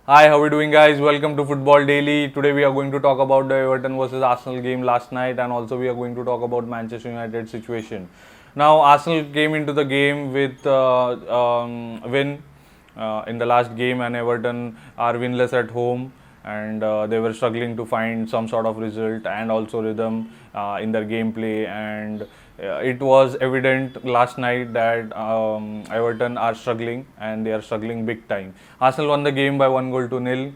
Hi, how are we doing, guys? Welcome to Football Daily. Today we are going to talk about the Everton versus Arsenal game last night, and also we are going to talk about Manchester United situation. Now, Arsenal came into the game with win in the last game, and Everton are winless at home, and they were struggling to find some sort of result and also rhythm in their gameplay. And it was evident last night that Everton are struggling, and they are struggling big time. Arsenal won the game by 1 goal to nil.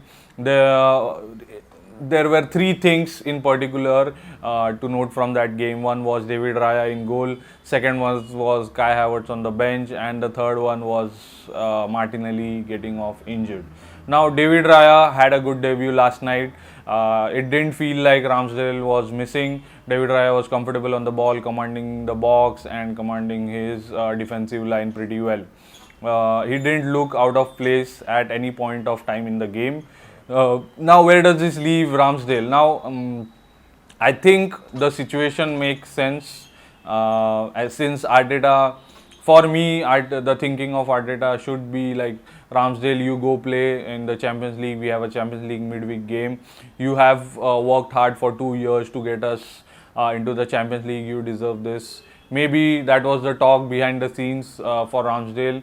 There were three things in particular to note from that game. One was David Raya in goal, second was Kai Havertz on the bench, and the third one was Martinelli getting off injured. Now, David Raya had a good debut last night. It didn't feel like Ramsdale was missing. David Raya was comfortable on the ball, commanding the box and commanding his defensive line pretty well. He didn't look out of place at any point of time in the game. Now, where does this leave Ramsdale? Now, I think the situation makes sense since Arteta, for me, the thinking of Arteta should be like, Ramsdale, you go play in the Champions League. We have a Champions League midweek game. You have worked hard for 2 years to get us into the Champions League. You deserve this. Maybe that was the talk behind the scenes for Ramsdale.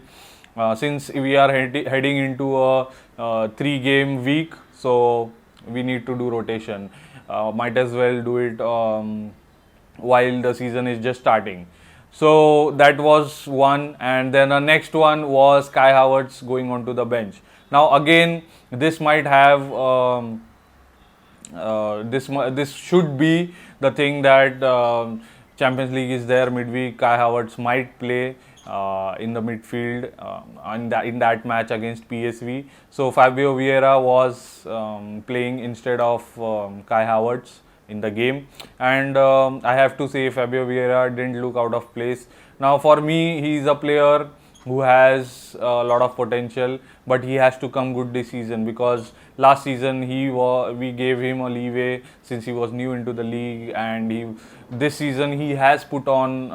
Since we are heading into a 3-game week, so we need to do rotation. Might as well do it while the season is just starting. So that was one, and then the next one was Kai Havertz going onto the bench. Now again, this might have this should be the thing that Champions League is there midweek. Kai Havertz might play in the midfield in that match against PSV. So Fabio Vieira was playing instead of Kai Havertz in the game, and I have to say Fabio Vieira didn't look out of place. Now, for me, he is a player who has a lot of potential, but he has to come good this season, because last season we gave him a leeway since he was new into the league, and this season he has put on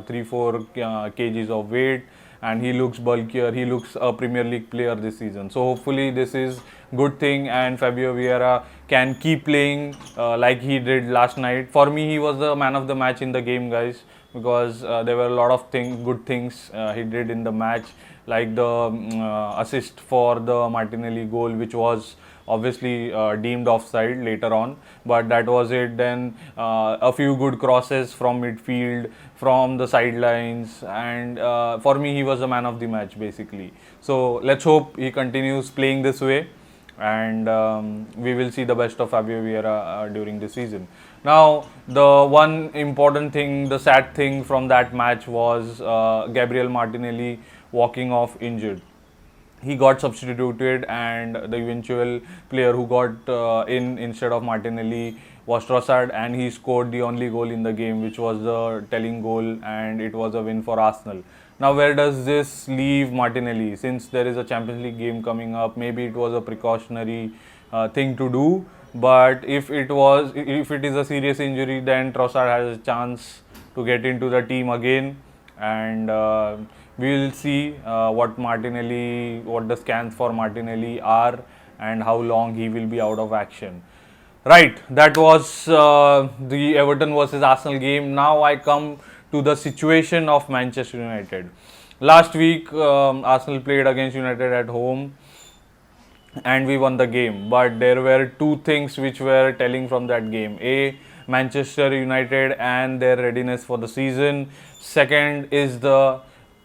3-4 kgs of weight, and he looks bulkier. He looks a Premier League player this season. So hopefully this is good thing, and Fabio Vieira can keep playing like he did last night. For me, he was the man of the match in the game, guys, because there were a lot of good things he did in the match, like the assist for the Martinelli goal, which was obviously deemed offside later on, but that was it. Then a few good crosses from midfield, from the sidelines, and for me, he was the man of the match basically. So let's hope he continues playing this way, and we will see the best of Fabio Vieira during the season. Now, the one important thing, the sad thing from that match was Gabriel Martinelli walking off injured. He got substituted, and the eventual player who got in instead of Martinelli was Trossard, and he scored the only goal in the game, which was the telling goal, and it was a win for Arsenal. Now, where does this leave Martinelli? Since there is a Champions League game coming up, maybe it was a precautionary thing to do, but if it is a serious injury, then Trossard has a chance to get into the team again, and we will see what the scans for Martinelli are, and how long he will be out of action. Right, that was the Everton versus Arsenal game. Now I come to the situation of Manchester United. Last week, Arsenal played against United at home, and we won the game. But there were two things which were telling from that game. A, Manchester United and their readiness for the season. Second is the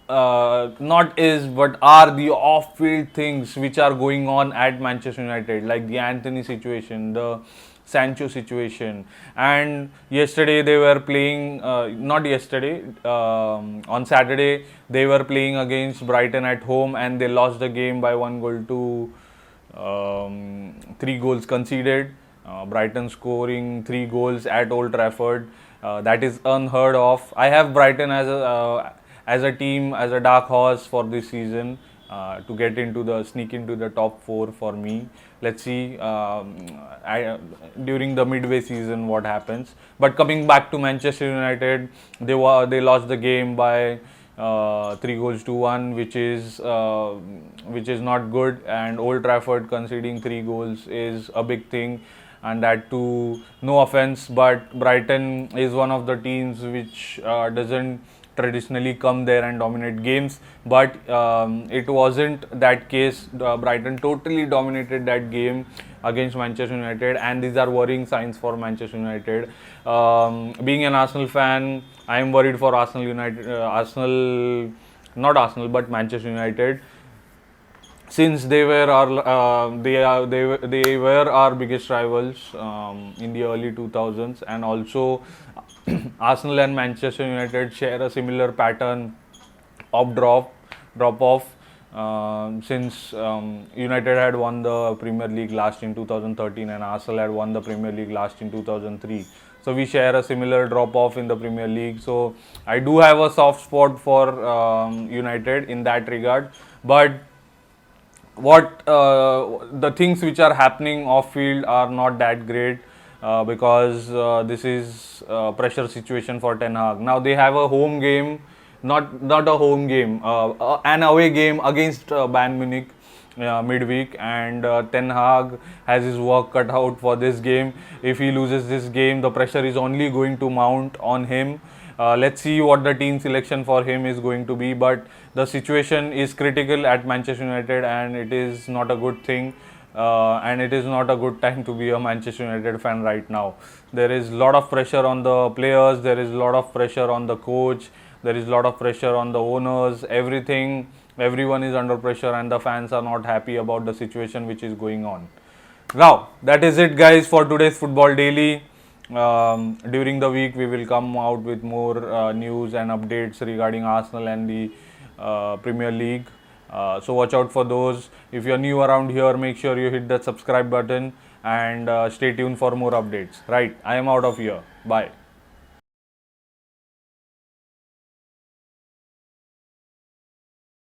but are the off-field things which are going on at Manchester United, like the Anthony situation, the Sancho situation. And yesterday they were playing, not yesterday, on Saturday they were playing against Brighton at home, and they lost the game by 1 goal to 3 goals conceded. Brighton scoring 3 goals at Old Trafford. That is unheard of. I have Brighton as a team, as a dark horse for this season, to sneak into the top 4 for me. Let's see during the midway season what happens. But coming back to Manchester United, they lost the game by 3 goals to 1, which is not good. And Old Trafford conceding 3 goals is a big thing, and that too, no offense, but Brighton is one of the teams which doesn't traditionally come there and dominate games, but it wasn't that case. Brighton totally dominated that game against Manchester United, and these are worrying signs for Manchester United. Being an Arsenal fan, I am worried for Arsenal United, not Arsenal, but Manchester United, since they were our biggest rivals in the early 2000s, and also Arsenal and Manchester United share a similar pattern of drop off, since United had won the Premier League last in 2013 and Arsenal had won the Premier League last in 2003. So we share a similar drop off in the Premier League. So I do have a soft spot for United in that regard, but the things which are happening off field are not that great, because this is a pressure situation for Ten Hag. Now they have a home game, not a home game, an away game against Bayern Munich midweek, and Ten Hag has his work cut out for this game. If he loses this game, the pressure is only going to mount on him. Let's see what the team selection for him is going to be, but the situation is critical at Manchester United, and it is not a good thing, and it is not a good time to be a Manchester United fan right now. There is a lot of pressure on the players, there is a lot of pressure on the coach, there is a lot of pressure on the owners, everyone is under pressure, and the fans are not happy about the situation which is going on. Now, that is it guys for today's Football Daily. During the week we will come out with more news and updates regarding Arsenal and the Premier League. So watch out for those. If you are new around here, make sure you hit that subscribe button and stay tuned for more updates. Right, I am out of here. Bye.